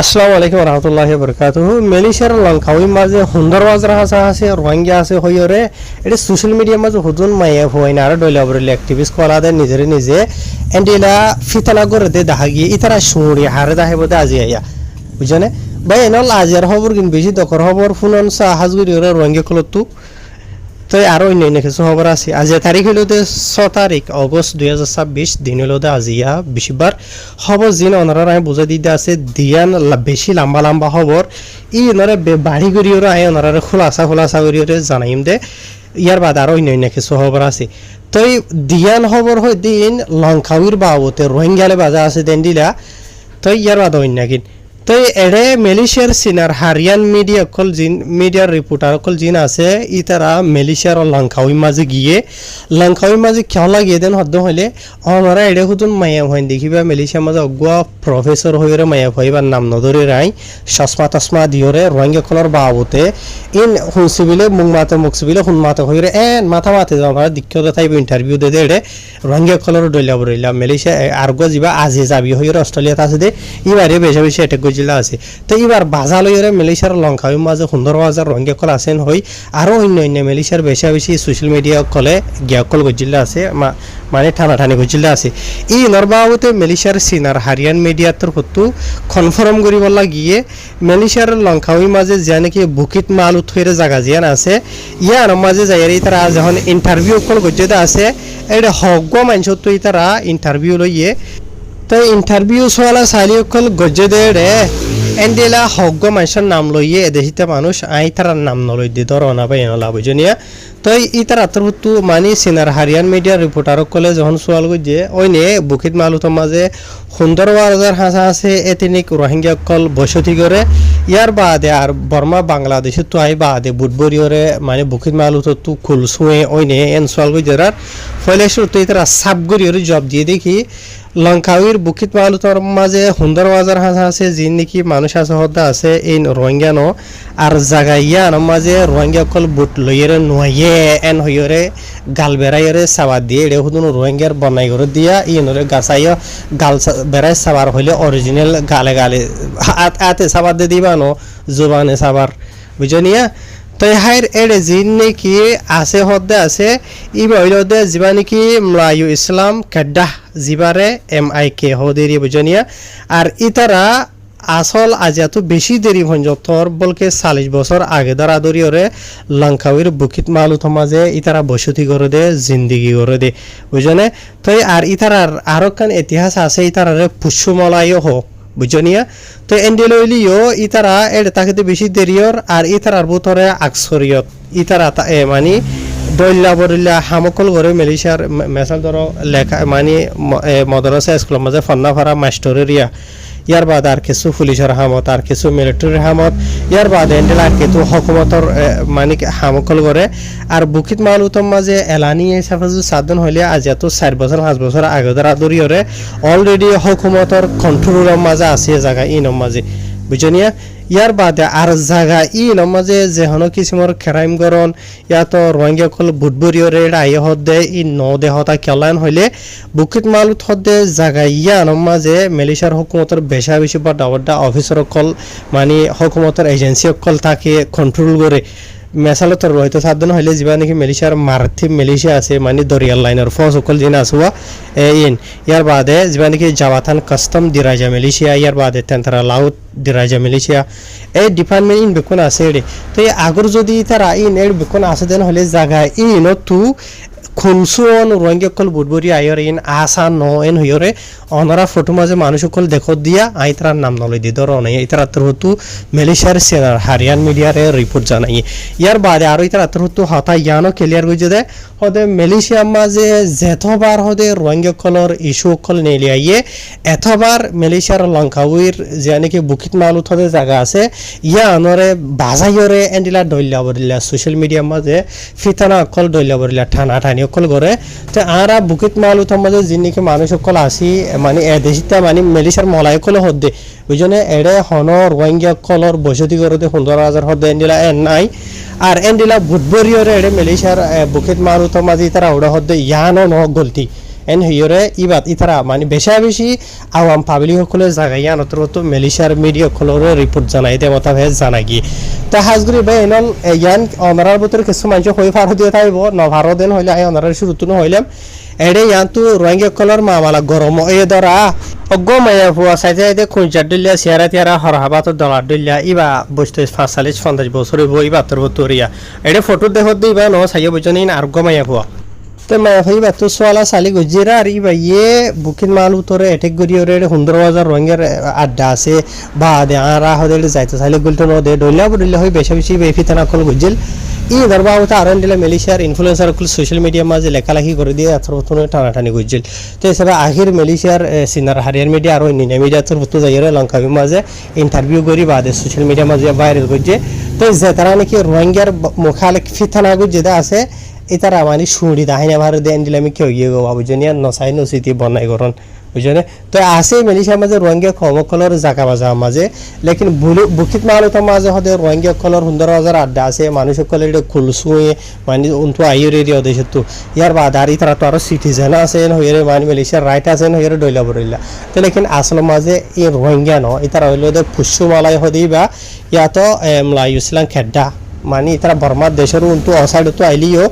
আসসালামু আলাইকুম রহমতুল্লাহি বরকাতুহু মেলিশিয়ার লঙ্কাউই মাঝে সুন্দর বাজার হাসা আছে রোহিঙ্গা আছে হইরে এটা সোশ্যাল মিডিয়ার মাঝে হুজুন মাইয়া হই না আর ডইলা বরলে অ্যাক্টিভিস্ট কলা দে নিজেরে নিজে এন্ডিলা ফিতলা করে দে দেখা গিয়ে ইতারা শুঁড়ি হারে দাহে বদে আজি আইয়া বুঝনে ভাই এনল আজিয়ার খবর কিন বেশি দকর খবর ফুনন সা হাজগুরি ওরা রোহিঙ্গা কলতু তো আরো অন্য কিছু খবর আছে আজি তারিখ হলো 6 তারিখ অগস্ট 2026 দিন হলো আজিয়া বেশিবার খবর জিন ওনারা আমি বুঝা দিতে আছে দিয়ান বেশি লম্বা লম্বা খবর ই ওনারা বাড়ি করি ওরা আয় ওনারা খোলাসা করি ওরা জানাইম দে ইয়ার বাদ আরো অন্য কিছু খবর আছে তো দিয়ান খবর হয় দিন লঙ্কাউর বাবতে রোহিঙ্গালে বাজা আছে দেন দিলা তো ইয়ার বাদ অন্য কিন তো এড়ে মেলিশিয়ার সিনার হারিয়ান মিডিয়া কল জিন মিডিয়ার রিপোর্টার কল জিন আছে ইতারা মেলিশিয়ার লঙ্কাউই মাঝে গিয়ে লঙ্কাউই মাঝে কেউ লাগিয়ে দেন হদ্দ হইলে ওনারা এড়ে হুতুন মায়া হইন দেখিবা মেলিশিয়ার মাঝে অগুয়া প্রফেসর হইরে মায়া হইবার নাম নধরে রাই চশমা তসমা দিয়রে রোহিঙ্গা কলর বাবতে ইন হুনসিবিলে মুখসিবিলে হুন মাতে হইরে এন মাথা মাতে যাওয়া দীক্ষত থাইব ইন্টারভিউ দে এড়ে রোহিঙ্গা কলর ডইলা বইলা মেলিশিয়া আরগো যাবা আজি যাবি হইরে অস্ট্রেলিয়াত আছে দে ইবারে বেশি বেশি এটা জিলা আছে তো এবার বাজা লইরে মেলিশিয়ার লঙ্কাউই মাঝে সুন্দর বাজার রোহিঙ্গা কল আছেন হই আরো অন্য অন্য মেলিশিয়ার বেশি বেশি সোশ্যাল মিডিয়া কলে গিয়াকল গজিলা আছে মানে ঠানি গজিলা আছে এই নরবাবতে মেলিশিয়ার সিনার হারিয়ান মিডিয়াতর হতু কনফার্ম করিব লাগিয়ে মেলিশিয়ার লঙ্কাউই মাঝে যে নাকি বুকিত মাল উঠইরে জায়গা জিয়ান আছে ইয়ার মাঝে যাইরে তারা যখন ইন্টারভিউ কল গজেদা আছে এটা হগ্গ মানুষ তো তারা ইন্টারভিউ লইয়ে তো ইন্টারভিউ সোয়ালা সালিয়কল গজ্জে দে রে এন্ডিলা হগ্গ মানুষের নাম লইয়ে এদেশিতে মানুষ আই তার নাম নলই দি ধর অনা পাই এনলা বুঝনিয়া তো ইতার আতরহুতু মানি সিনার হারিয়ান মিডিয়া রিপোর্টার কলে যখন সোয়াল গজ্জে ওইনে বুকিত মালুতর মাঝে সুন্দর বাজার হাসা আছে এতিনিক রোহিঙ্গা কল বসতি করে ইয়ার বাদে আর বর্মা বাংলাদেশে তো আই বাদে বুটবরিয়রে মানে বুকিত মালুতর তু খুলসুয়ে ওইনে এন সোয়াল গজ্জেরার ফলে শুরুতে তারা সাবগরিয়রে জব দিয়ে দেখি লঙ্কাউইর বুকিত মালুতর মাঝে সুন্দর বাজার হাসা আছে যিন নাকি মানুষ আছে হদ্দা আছে এই রোহিঙ্গা নো আর জাগাইয়া মাঝে রোহিঙ্গা কল বুট লইরে নুয়ে এন হইরে গাল বেড়াইরে সাবাদ দিয়ে এড়ে হুদুন রোহিঙ্গার বনাই করে দিয়া ইনরে গাছাইয়া গাল বেড়াই সাবার হইলে অরিজিনাল গালে গালে আতে সাবাদ দিয়ে দিবা নো জুবানে সাবার বুঝনিয়া তো হাইর এড়ে জিন নাকি আছে হদ্দে আছে ই বইলদে যিবা নাকি মলায়ু ইসলাম কাড্ডা জিবারে MIK হদেরি বুঝনিয়া আর ইতারা আসল আজিয়াতো বেশি দেরি ভঞ্জতর বলকে 40 বছর আগে ধরা দরিয়রে লঙ্কাউইর বুকিত মালুত মাঝে ইতারা বসতি করে দে জিন্দিগি করে দে বুঝনে তো আর ইতারার আরো কান ইতিহাস আছে ইতারারে পুষ্যমলায়ও হোক বুঝনিয়া তো এন্ডেলইলিও ইতারা এর তাকে বেশি দেরিয়র আর ইতারার ভিতরে আকসরিয়ত ইতারা মানে দইলা বরিলা হামকল করে মেলিশিয়ার মেসাল ধরো লেখা মানে মদরসা স্কুলের মাঝে ফন্না ফারা মাস্টরেরিয়া ইয়ার বাদ আর কিছু পুলিশের হামত আর কিছু মিলিটারির হামত ইয়ার বাদ এন্ডেল আর কিছু হকুমতর মানে হামকল করে আর বুকিত মালুতম মাঝে এলানি সাফাজু সাধন হইলে আজ এত 4 বছর 5 বছর আগে ধরা দরিয়রে অলরেডি হকুমতর কন্ট্রোলের মাঝে আছে জায়গা ইনম মাঝে বুঝনিয়া ইয়ার বাদে আর জায়গা ইনম মাঝে যেহনো কিসমর ক্রাইম গরন ইয়াতো রোহিঙ্গা কল বুটবরিয়রে আই হদে ই ন দেহতা কেলান হইলে বুকিত মালুত হদে জায়গা ইয়ানম মাঝে মেলিশিয়ার হকুমতর বেশা বেশি বা ডাবডা অফিসার কল মানে হকুমতর এজেন্সি কল থাকে কন্ট্রোল করে মেসালতর রয়তো সাধন হইলে যিবা নাকি মেলিশিয়ার মারাঠি মেলিশিয়া আছে মানে দরিয়াল লাইনের ফৌজ সকল জিন আসুয়া ইন ইয়ার বাদে যিবা নাকি জাওয়াতান কাস্টম দিরাজা মেলিশিয়া ইয়ার বাদে তেন্তরা লাউত দিরাজা মেলিশিয়া এই ডিপার্টমেন্ট ইন বেকুন আছে রে তো এই আগর যদি তারা ইন এর বেকুন আছে দেন হলে জায়গা ইন তু খুনসুন রোহিঙ্গা কল বুটবরি আইর ইন আসা ন এন হইরে অনরা ফটো মাঝে মানুষ কল দেখো দিয়া আই তার নাম নলই দি ধর নাই ইতার আত্র হতু মেলিশিয়ার সেনার হারিয়ান মিডিয়ারে রিপোর্ট জানাই ইয়ার বাদে আর ইতার আত্র হতু হতা ইয়ানো ক্লিয়ার গইজে দে হদে মেলিশিয়া মাঝে যেতবার হদে রোহিঙ্গা কলর ইস্যু কল নেলি আইয়ে এতবার মেলিশিয়ার লঙ্কাউইর যে নাকি বুকিত মালুত হদে জায়গা আছে ইয়া আনরে বাজাইরে এন্ডিলা দইলা বরিলা সোশ্যাল মিডিয়া মাঝে ফিতানা কল দইলা বরিলা ঠানা ঠানি কল করে তো আরা বুকিত মালুত মাঝে যিনিকে মানুষ কল আসি মানে এদেশিতা মানে মেলিশিয়ার মলাই কল হদে বুঝনে এড়ে হন রোহিঙ্গা কলর বসতি করতে 15,000 হদে এন্ডিলা এন নাই আর এন্ডিলা বুটবরিয়রে এড়ে মেলিশিয়ার বুকিত মালুত মাঝে তারা ওড়া হদে ইয়ানো ন গলতি এন হইরে ইবাত ইতারা মানে বেশি আওয়াম পাবলিক সকলে জাগাই আনতরত মেলিশিয়ার মিডিয়া সকলরে রিপোর্ট জানাই দে মতা ভে জানাগি তা হাজগুরি বে এনন ইয়ান অনারার ভিতরে কিছু মানুষ হই ফারো দিয়ে থাকব ন ফারো দেন হইলে আই অনারার শুরুতু হইলাম এডে ইয়ান্তু রোহিঙ্গা কলর মামালা গরম এ ধরা অগ্গো মায়া ফুয়া সাইতে সাইতে খুঁজার দিল্লা সিয়ারা তিয়ারা হরহাবাত ডলার দিল্লা ইবা বস্তু 45-50 বছর হইব ইবা তোর বতরিয়া এডে ফটো দেখত দিবা ন সাইয়ে বুঝনি আর গো মায়া ফুয়া তো মায়া ফুয়া তো সোয়ালা সালি গুজিরা আর ইবা ইয়ে বুকিন মাল উতরে এটেক গরি ওরে সুন্দর বাজার রোহিঙ্গার আড্ডা আছে বা দে আরা হদেলে যাইতে সাইলে গুলটো ন দে ডইলা বড়িলে হই বেশি বেফিতানা কল গুজিল ই দরবাউতা আরন দিলে মেলিশিয়ার ইনফ্লুয়েন্সার কুল সোশ্যাল মিডিয়া মাঝে লেখালেখি করে দিয়ে আতর বতনে টানাটানি গুজিল তো এসবা আখির মেলিশিয়ার সিনার হারিয়ার মিডিয়া আর অন্য মিডিয়া তোর বতু যাইরে লঙ্কাবি মাঝে ইন্টারভিউ করি বাদে সোশ্যাল মিডিয়া মাঝে ভাইরাল গুজে তো যে তারা নাকি রোহিঙ্গার মুখালেক ফিতানা গুজেদা আছে ইতারা মানে শুড়ি দাহিনা ভার দেন দিলে আমি কেউ গিয়ে গো বুঝনিয়া নসাই নসিতি বনাই করন বুঝনে তো আছে মেলিশিয়ার মাঝে রোহিঙ্গা কমকলর জাকা বাজা মাঝে লেকিন বুকিত মালুত মাঝে হদে রোহিঙ্গা কলর সুন্দর বাজার আড্ডা আছে মানুষ সকলে খুলসুয়ে মানে উন্তু আইরে রে দেশ তো ইয়ার বাদ আর ইতারা তো আর সিটিজেন আছে হইরে মানে মেলিশিয়ার রাইট আছে হইরে ডইলা বড়িলা তো লেকিন আসল মাঝে এই রোহিঙ্গা ন ইতারা হইলো দে ফুসু মালাই হদিবা ইয়া তো মলায়ুসলাম খেড্ডা মানে ইতারা বর্মার দেশের উন্তু অসাইড তো আইলিও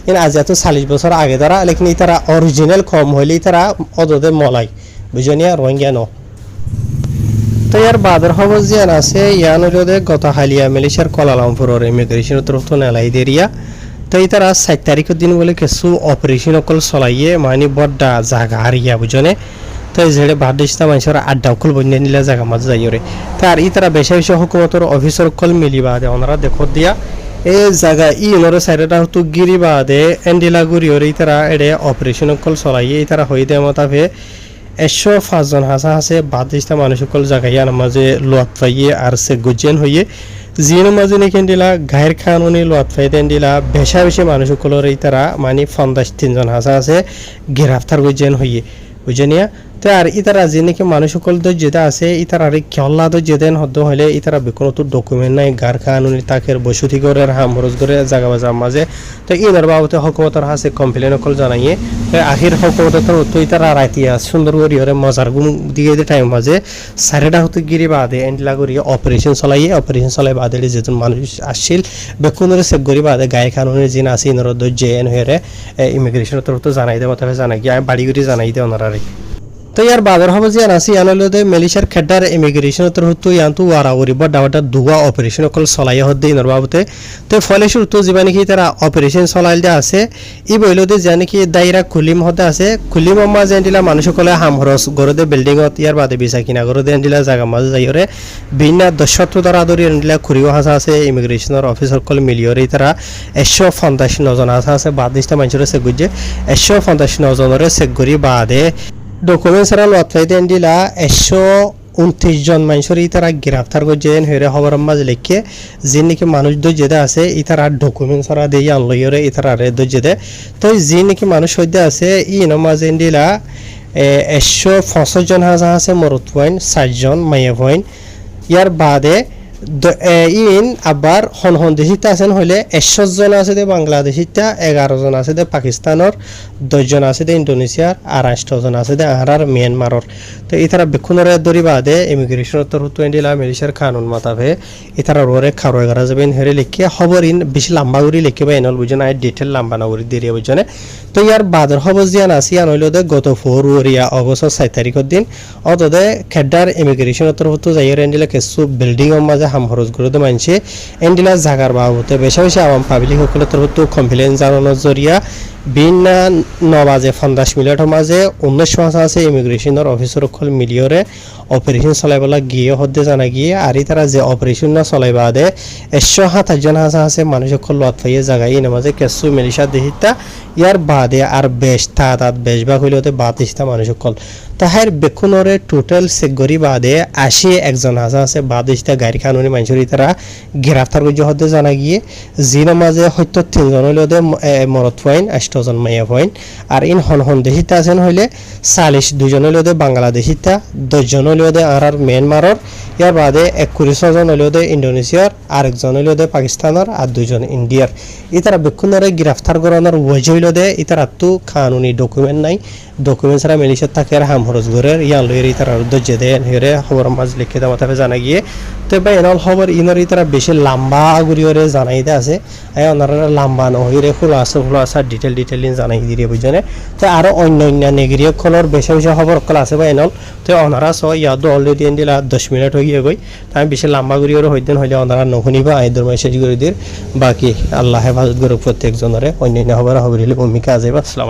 ইন আজ এত 40 বছর আগে দ্বারা লেকিন ইতারা অরিজিনাল কম হইলে ইতারা অদদে মলাই বুঝনিয়া রোহিঙ্গা ন তো ইয়ার বাদর খবর জিয়ান আছে ইয়ান হইলে গত হালিয়া মেলিশিয়ার কোলালামপুরের ইমিগ্রেশন তরফ নেলাই দেরিয়া তো ইতারা 7 তারিখের দিন বলে কিছু অপারেশন অকল চলাইয়ে মানে বড় জায়গা হারিয়া বুঝনে তো যেড়ে বাদেশটা মানুষের আড্ডা অকল বন্যা নিলে জায়গা মাঝে যাইরে তার ইতারা বেশি হুকুমতর অফিসর অকল মিলিবা দে ওনারা দেখো দিয়া এই জায়গা ইনরে সাইডটা তো গিরি বাদে এন্ডিলা গুরি ওরে ইতারা এডে অপারেশন অকল চলাইয়ে ইতারা হই দে মতাফে 105 জন হাসা আছে বাদেশটা মানুষ অকল জায়গায় মাঝে লোয়াত পাইয়ে আর সে গুজেন হইয়ে জিনো মাঝে নাকি দিলা গায়ের খানুনি লোয়াত পাই দেন দিলা বেশি মানুষ অকলর ইতারা মানে 53 জন হাসা আছে গ্রেফতার গুজেন হইয়ে বুঝনিয়া তো আর ইতারা যে নাকি মানুষ সকল যেটা আছে ইতারা আর খেলা তো যেতেন হদ্দ হইলে ইতারা কোনো তো ডকুমেন্ট নাই গার কানুনি তাকের বসতি করে হাম খরচ করে জায়গা বাজার মাঝে তো ইনার বাবতে হকুমতর হাসে কমপ্লেন অকল জানাইয়ে তো আখির হকুমতর তো ইতারা রাইতিয়া সুন্দর করি হরে মজার গুম দিয়ে টাইম মাঝে সাড়েটা হতে গিরি বাদে এন্ডলা করি অপারেশন চলাই বাদে যেজন মানুষ আসছিল বেকুনরে চেক করি বাদে গায়ে কানুনের জিন আছে ইনার যে এন হয়ে ইমিগ্রেশনের তরফ তো জানাই দেয় মতাবে জানাই গিয়ে বাড়ি করি জানাই দেয় ওনারা তো ইয়ার বাদর হবে যে আনাসি আনলদে মেলিশিয়ার খেডার ইমিগ্রেশন তরফতো ইয়ান্তু ওয়ারাওরি বড় দুয়া অপারেশন অকল চলাই হদ্দে ইনর বাবতে তো ফলে শুরুতো যিবা নাকি তারা অপারেশন চলাইল দে আছে ই বইলদে যে নাকি দাইরা খুলিম হতে আছে খুলিম মাঝে এন্ডিলা মানুষ সকলে হামহরস গরদে বিল্ডিংত ইয়ার বাদে বিছা কিনা গরদে এন্ডিলা জায়গা মাঝে যাইরে বিনা 10 দ্বারা ধরি এন্ডিলা খুরিও হাসা আছে ইমিগ্রেশনের অফিসার সকল মিলিয়রে তারা 159 জন আছে বাদেশটা মানুষের চেক গুজে 159 জনরে চেক করি বাদে ডকুমেন্টস এরা লোয়াত পাই দেন দিলা 129 জন মানুষের ইতারা গ্রেফতার করছেন হইরে খবর মাঝে লিখে যে নাকি মানুষ যেটা আছে ইতারা ডকুমেন্টস এরা দিয়ে আনলইরে ইতারা রে দে তো যে নাকি মানুষ হইতে আছে ই নমাজে দিলা 165 জন হাজা আছে মরত পয়েন্ট 60 জন মাইয়া পয়েন্ট ইয়ার বাদে ইন আবার হন দেশিতা আছেন হইলে 100 জন আছে দে বাংলাদেশিতা 11 জন আছে দে পাকিস্তানের 10 জন আছে দে ইন্দোনেশিয়ার আর 8 জন আছে দে আহার মিয়ানমারের তো ইতারা বেকুনরে দরি বাদে ইমিগ্রেশন তরফ তো এন্ডিলা মেলিশিয়ার কানুন মাতাবে ইতারা রোরে খারো এগারা যাবেন হেরে লিখে খবর ইন বেশি লম্বা করে লিখে বা এনল বুঝনা ডিটেল লম্বা না করে দেরিয়া বুঝনে তো ইয়ার বাদর খবর জিয়ান আসি আন হইলো দে গত ফেব্রুয়ারি অগস্ট 6 তারিখের দিন অতদে খেডার ইমিগ্রেশন তরফ তো যাইরে এন্ডিলা কিছু বিল্ডিং মাঝে হাম খরচ করে তো মানছে এন্ডিলা জাগার বাবতে বেশি আওয়াম পাবলিক সকলে তরফ তো কমপ্লেন জানানোর জরিয়া বিনা 9 বাজে 50 মিনিট মাঝে 19 মাস আছে ইমিগ্রেশনের অফিসার সকল মিলিয়রে অপারেশন চলাইবলা গিয়ে হদ্দে জানা গিয়ে আর তারা যে অপারেশন না চলাইবা দে 127 জন আছে মানুষ সকল লত পাইয়ে জায়গায় ইন মাঝে কিছু মেলিশা দেহিতা ইয়ার বাদে আর বেশ তাত বেশভাগ হইলতে 32টা মানুষ সকল তাহার বেকুনরে টোটাল সেগরি বাদে 81 জন আছে 22টা গাড়ি কানুনি মানুষের তারা গ্রেফতার করে হদ্দে জানা গিয়ে জিন মাঝে হয়তো 3 জন হইলতে মরত পয়েন্ট 8 জন মাইয়া পয়েন্ট আর ইন হন দেশিতা আছেন হইলে 40 দুজন হইলে বাংলাদেশিতা 10 জন হইলে আর মিয়ানমারর ইয়ার বাদে 21 জন হইলে ইন্দোনেশিয়ার আরেকজন হইলে পাকিস্তানের আর 2 জন ইন্ডিয়ার ইতারা বেক্ষণরে গ্রেফতার করানোর ওয়াজ হইলে ইতারা তো কানুনি ডকুমেন্ট নাই ডকুমেন্ট ছাড়া মেলিশিয়া থাকে হাম হরজ করে ইয়ান লইয়ের ইতারা দজ্জে দেন হেরে খবর মাঝ লিখে দেওয়া তাকে জানা গিয়ে তো ভাই এনাল খবর ইনর ইতারা বেশি লম্বা গুড়িওরে জানাইতে আছে ওনারা লম্বা নহইরে খোলাসা ডিটেল জানাই দিয়ে বুঝনে তো আরো অন্য নেগরিয় খলর বেশি খবর কল আছে বা এনল তো ওনারা ইয়াদ অলরেডি দিলা 10 মিনিট হয়ে গিয়ে গই আমি বেশি লম্বা গুড়িওরে হইতেন হইলে ওনারা নহুনিবা আইদর মেসেজ করে দির বাকি আল্লাহ হেফাজত করে প্রত্যেকজনের অন্য খবর হলে ভূমিকা আছে। আসসালাম।